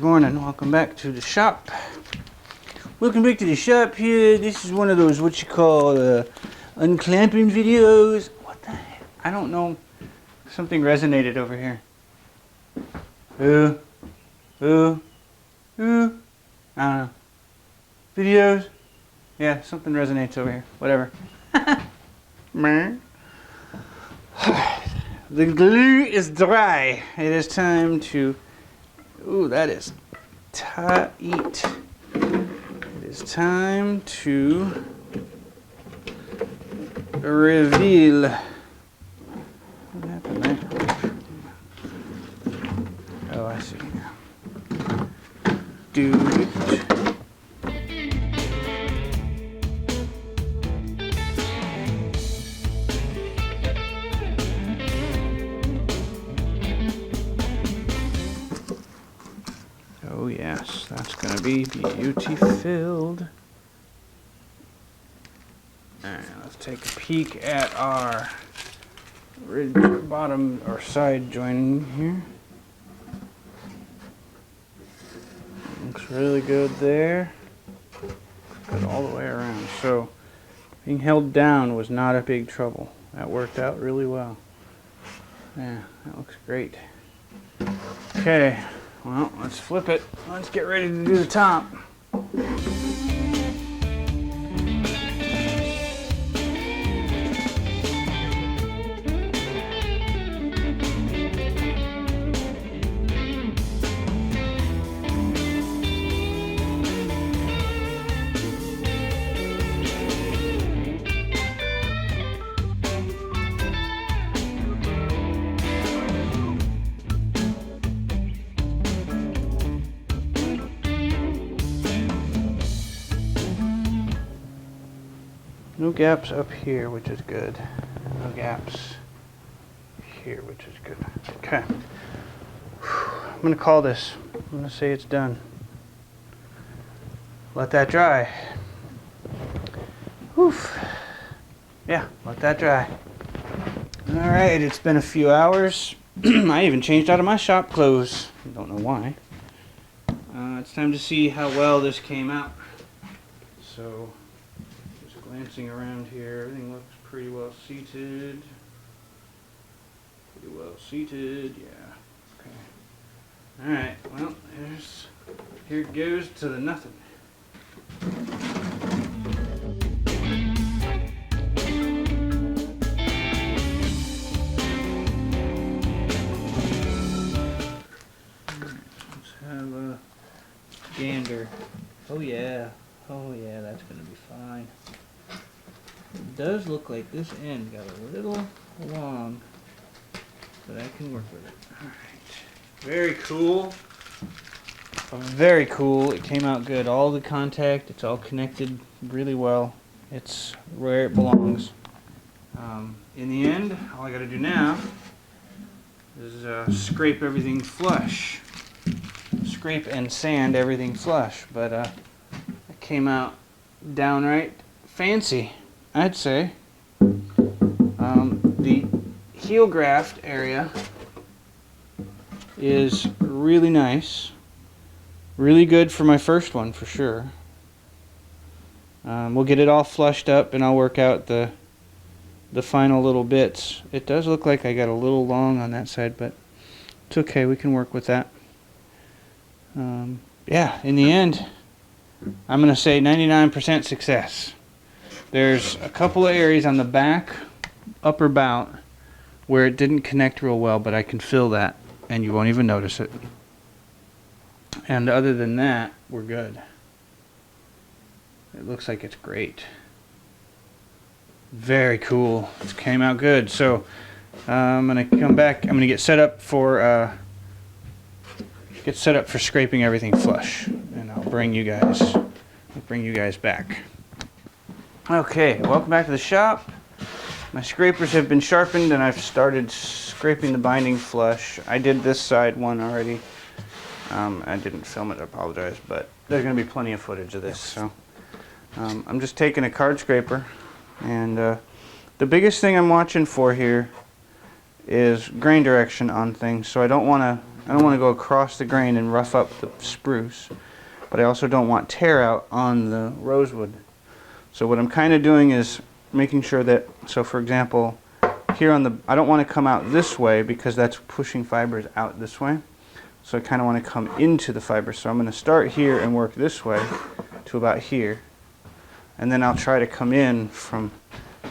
morning. Welcome back to the shop. Welcome back to the shop here. This is one of those what you call unclamping videos. What the heck? I don't know. Something resonated over here. I don't know. Videos? Yeah, something resonates over here. Whatever. The glue is dry. It is time to... Ooh, that is tight. It is time to reveal. What happened there? Oh, I see. Dude. Oh yes, that's gonna be beauty filled. Alright, let's take a peek at our bottom or side joining here. Looks really good there. Good all the way around. So being held down was not a big trouble. That worked out really well. Yeah, that looks great. Okay. Well, let's flip it. Let's get ready to do the top. No gaps up here, which is good. No gaps here, which is good. Okay. I'm going to call this. I'm going to say it's done. Let that dry. Whew. Yeah, let that dry. Alright, it's been a few hours. I even changed out of my shop clothes. Don't know why. It's time to see how well this came out. So... glancing around here, everything looks pretty well seated. Pretty well seated, yeah. Okay. Alright, well, here it goes to the nothing. Let's have a gander. Oh yeah, that's gonna be fine. It does look like this end got a little long, but I can work with it. Alright. Very cool. Very cool. It came out good. All the contact, it's all connected really well. It's where it belongs. In the end, all I gotta do now is scrape everything flush. Scrape and sand everything flush. But it came out downright fancy, I'd say. The heel graft area is really nice. Really good for my first one, for sure. We'll get it all flushed up and I'll work out the final little bits. It does look like I got a little long on that side, but it's okay. We can work with that. Yeah, in the end, I'm going to say 99% success. There's a couple of areas on the back, upper bout, where it didn't connect real well, but I can fill that, and you won't even notice it. And other than that, we're good. It looks like it's great. Very cool. It came out good. So I'm going to come back. I'm going to get set up for scraping everything flush, and I'll bring you guys back. Okay, welcome back to the shop. My scrapers have been sharpened and I've started scraping the binding flush. I did this side one already. I didn't film it, I apologize, but there's going to be plenty of footage of this. So I'm just taking a card scraper, and the biggest thing I'm watching for here is grain direction on things. So I don't want to I don't want to go across the grain and rough up the spruce, but I also don't want tear out on the rosewood. So what I'm kind of doing is making sure that, so for example, here on the, I don't want to come out this way because that's pushing fibers out this way. So I kind of want to come into the fibers. So I'm going to start here and work this way to about here. And then I'll try to come in from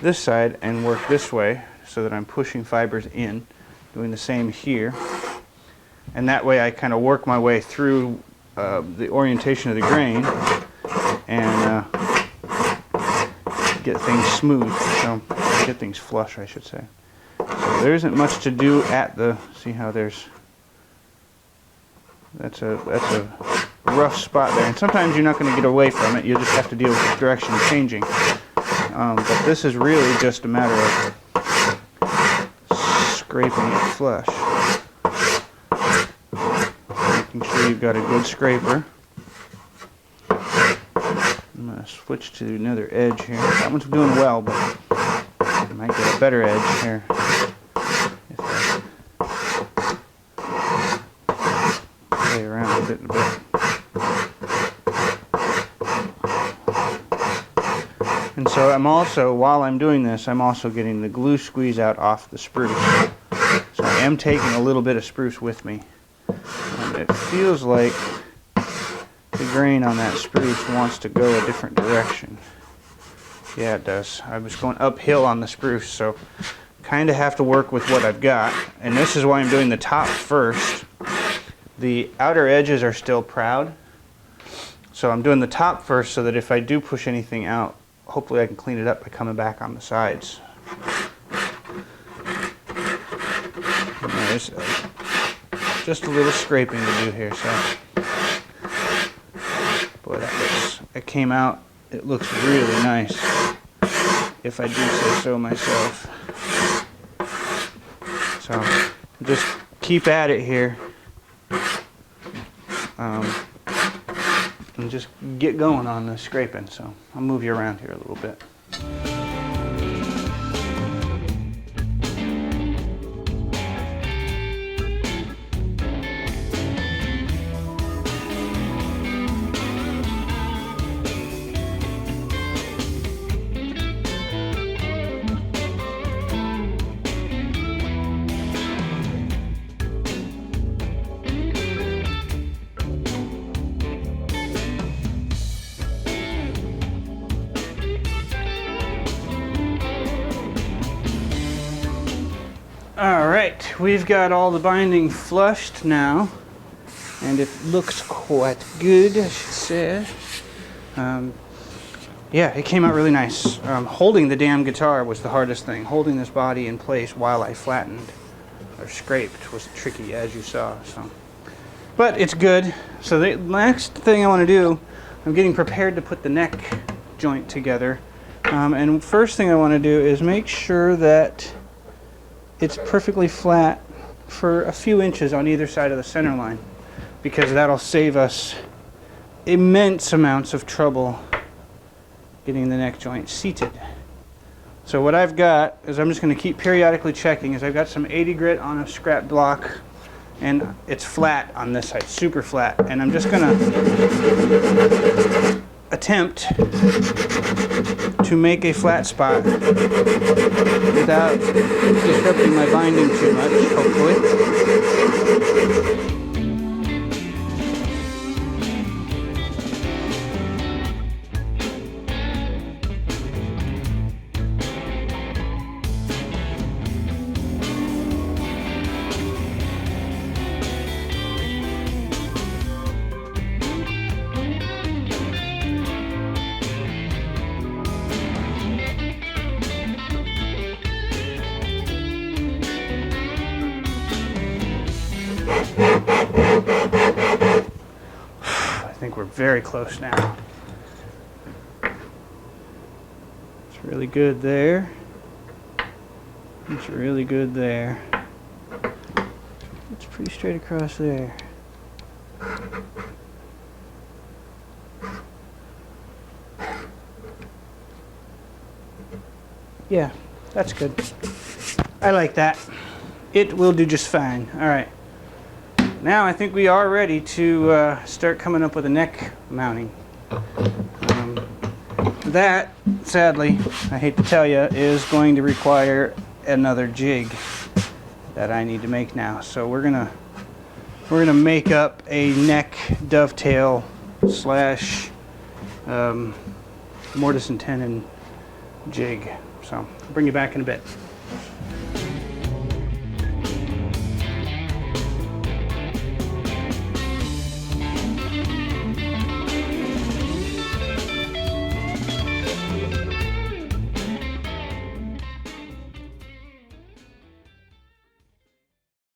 this side and work this way so that I'm pushing fibers in, doing the same here. And that way I kind of work my way through the orientation of the grain and get things smooth, so get things flush, I should say. So there isn't much to do at the, see how there's, that's a rough spot there. And sometimes you're not going to get away from it, you'll just have to deal with the direction changing. But this is really just a matter of scraping it flush. Making sure you've got a good scraper. I'm going to switch to another edge here. That one's doing well, but I might get a better edge here. If I play around with it a bit. And so I'm also, while I'm doing this, I'm also getting the glue squeeze out off the spruce. So I am taking a little bit of spruce with me. And it feels like the grain on that spruce wants to go a different direction. Yeah, it does. I was going uphill on the spruce, so kind of have to work with what I've got. And this is why I'm doing the top first. The outer edges are still proud. So I'm doing the top first so that if I do push anything out, hopefully I can clean it up by coming back on the sides. And there's just a little scraping to do here, so. Boy, that came out, it looks really nice, if I do say so myself. So, just keep at it here. And just get going on the scraping. So, I'll move you around here a little bit. Alright, we've got all the binding flushed now, and it looks quite good, I should say. Yeah, it came out really nice. Holding the damn guitar was the hardest thing. Holding this body in place while I flattened or scraped was tricky, as you saw. So, but it's good. So the next thing I want to do, I'm getting prepared to put the neck joint together. And first thing I want to do is make sure that it's perfectly flat for a few inches on either side of the center line, because that'll save us immense amounts of trouble getting the neck joint seated. So what I've got is, I'm just going to keep periodically checking, is I've got some 80 grit on a scrap block, and it's flat on this side, super flat, and I'm just going to attempt to make a flat spot without disrupting my binding too much, hopefully. I think we're very close now. It's really good there. It's really good there. It's pretty straight across there. Yeah, that's good. I like that. It will do just fine. All right. now I think we are ready to start coming up with a neck mounting. That, sadly, I hate to tell you, is going to require another jig that I need to make now. So we're gonna make up a neck dovetail slash mortise and tenon jig. So I'll bring you back in a bit.